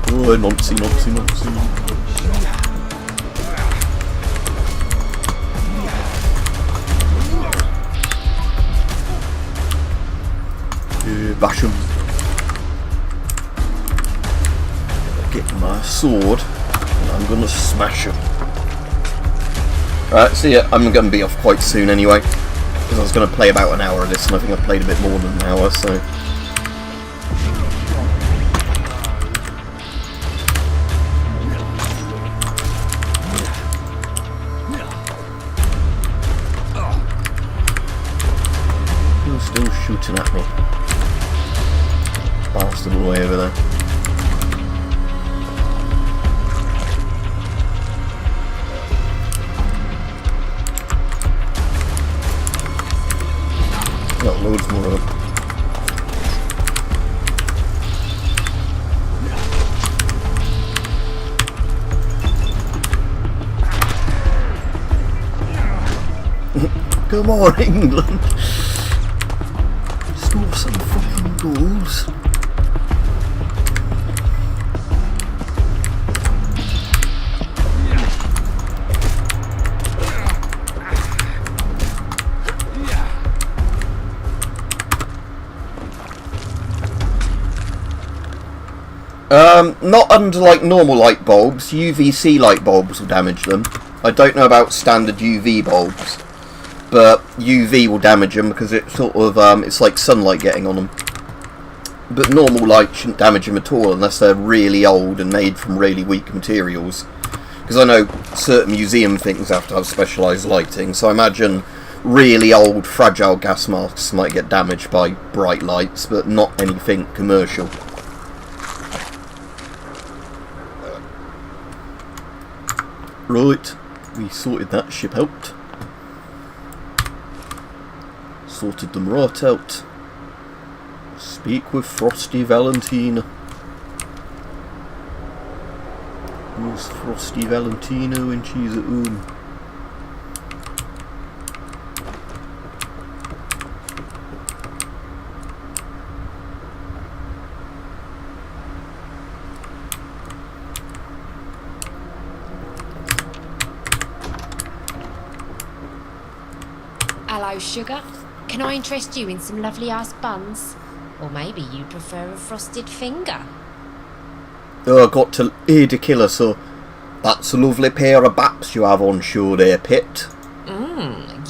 Oh, noncy. Bash him. Get my sword and I'm gonna smash him. Right, see ya. I'm gonna be off quite soon anyway, because I was gonna play about an hour of this and I think I've played a bit more than an hour, so. Who's still shooting at me? Bastard way over there. Got loads more of them. Come on, England! Score some fucking goals. Not under like normal light bulbs. UVC light bulbs will damage them. I don't know about standard UV bulbs, but UV will damage them because it's sort of it's like sunlight getting on them. But normal light shouldn't damage them at all unless they're really old and made from really weak materials. Because I know certain museum things have to have specialised lighting, so I imagine really old fragile gas masks might get damaged by bright lights, but not anything commercial. Right, we sorted that ship out. Sorted them right out. Speak with Frosty Valentine. Who's Frosty Valentino when she's at home? Hello, sugar. Can I interest you in some lovely ass buns? Or maybe you prefer a frosted finger? Oh, I got to aid a killer, so that's a lovely pair of baps you have on shore there, Pit.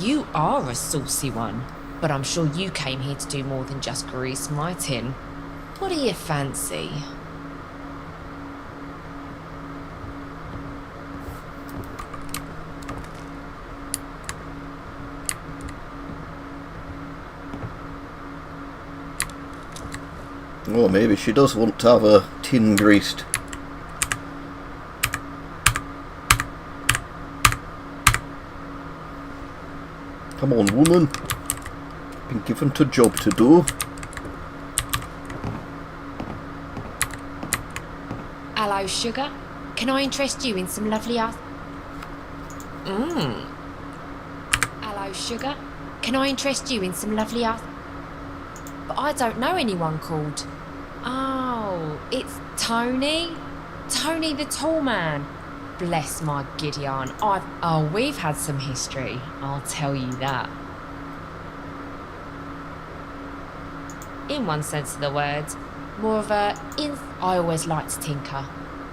You are a saucy one. But I'm sure you came here to do more than just grease my tin. What do you fancy? Or maybe she does want to have her tin greased. Come on, woman. Been given a job to do. Hello, sugar. Can I interest you in some lovely Hello, sugar. Can I interest you in some lovely But I don't know anyone called. Oh, it's Tony? Tony the tall man. Bless my giddy aunt. We've had some history. I'll tell you that. In one sense of the word, more of I always liked to tinker.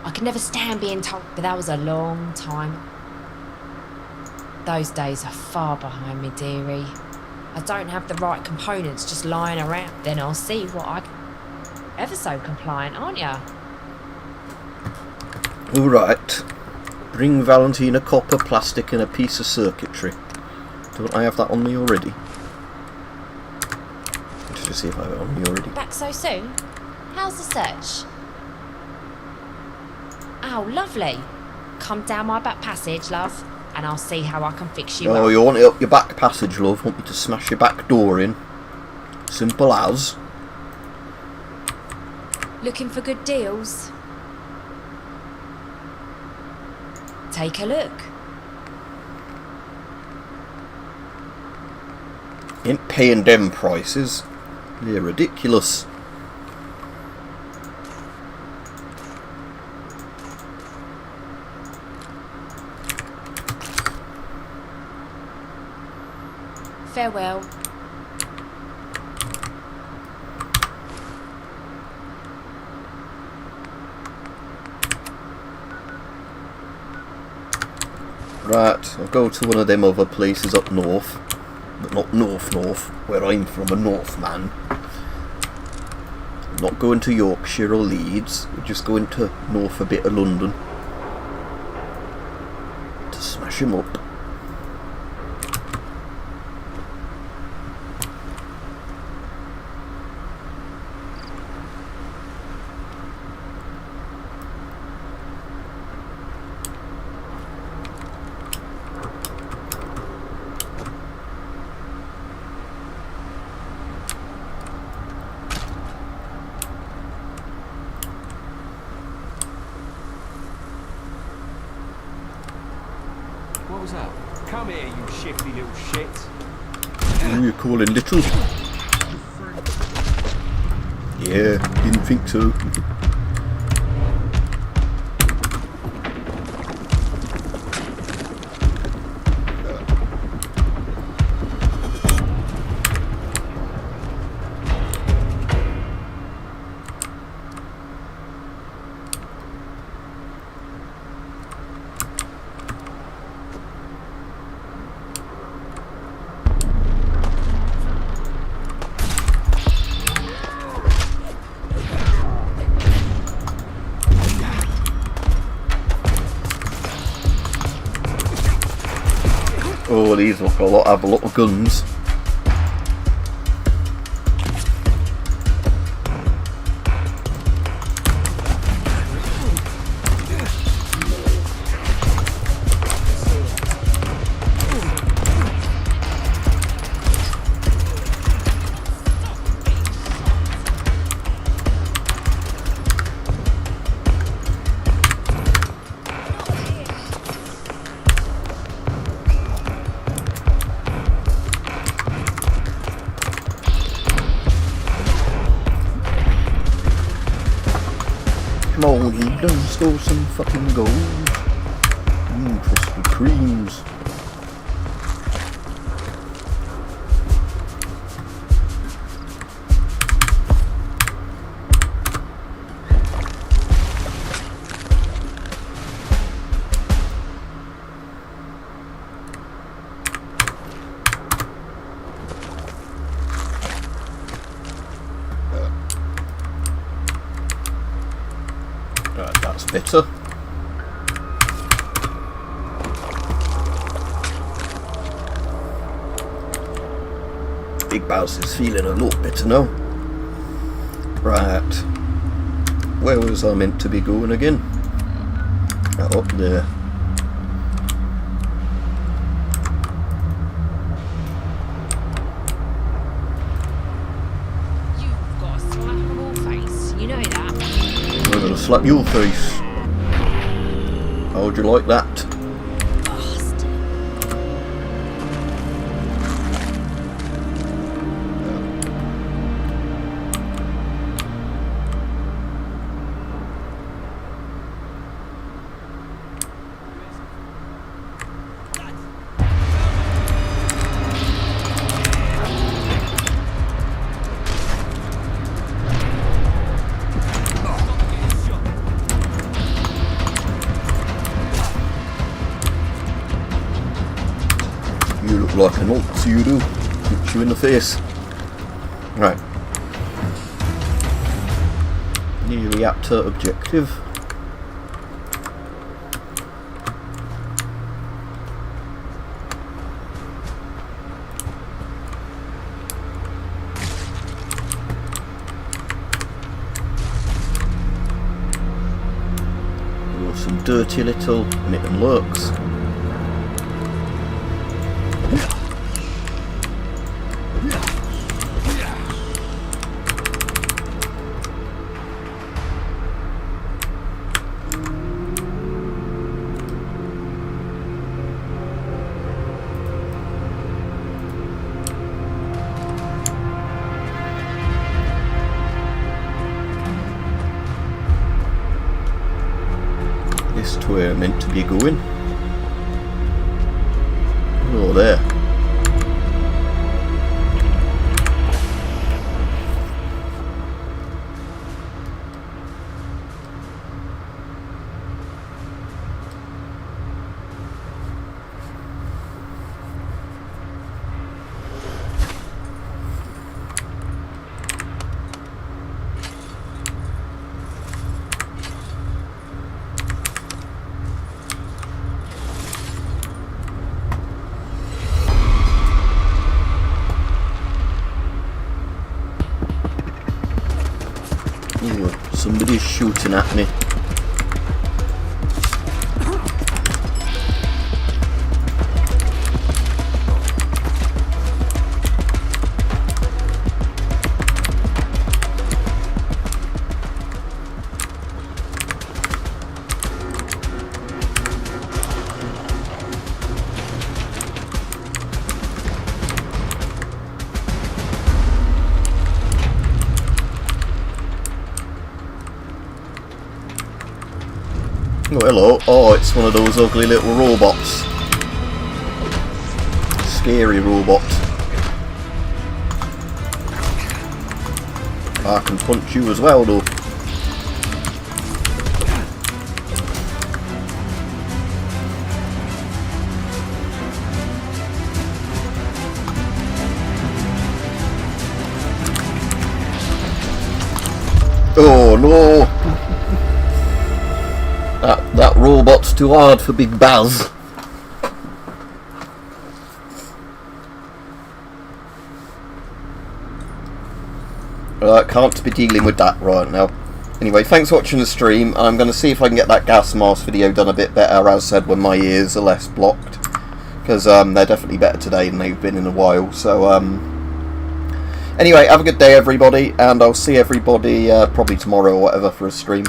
I could never stand being told, but that was a long time. Those days are far behind me, dearie. I don't have the right components just lying around. Then I'll see what I can. Ever so compliant, aren't ya? Alright. Bring Valentina copper, plastic and a piece of circuitry. Don't I have that on me already? Let's just see if I have it on me already. Back so soon? How's the search? Oh, lovely. Come down my back passage, love, and I'll see how I can fix you up. Oh, you want it up your back passage, love? Want me to smash your back door in? Simple as. Looking for good deals? Take a look. Ain't paying them prices. They're ridiculous. Farewell. Right, I'll go to one of them other places up north. But not Norf, where I'm from, a Northman. I'm not going to Yorkshire or Leeds, we're just going to north a bit of London. To smash him up. What was that? Come here, you shifty little shit. Who you calling little? Yeah, didn't think so. Oh, these look have a lot of guns. Come on, you done stole some fucking gold. Krispy Kremes. That's better. Big Boss is feeling a lot better now. Right. Where was I meant to be going again? Up there. You've got a slappable face, you know that. I'm gonna slap your face. How'd you like that? You look like an alt, so you do. Punch you in the face. Right. Nearly up to objective. Oh, some dirty little mitten lurks. This to where I'm meant to be going. Oh, there. Ooh, somebody's shooting at me. Oh, hello. Oh, it's one of those ugly little robots. Scary robot. I can punch you as well, though. Oh, no! That robot's too hard for Big Baz. Can't be dealing with that right now. Anyway, thanks for watching the stream. I'm going to see if I can get that gas mask video done a bit better, as said, when my ears are less blocked. Because they're definitely better today than they've been in a while. So, anyway, have a good day, everybody. And I'll see everybody probably tomorrow or whatever for a stream.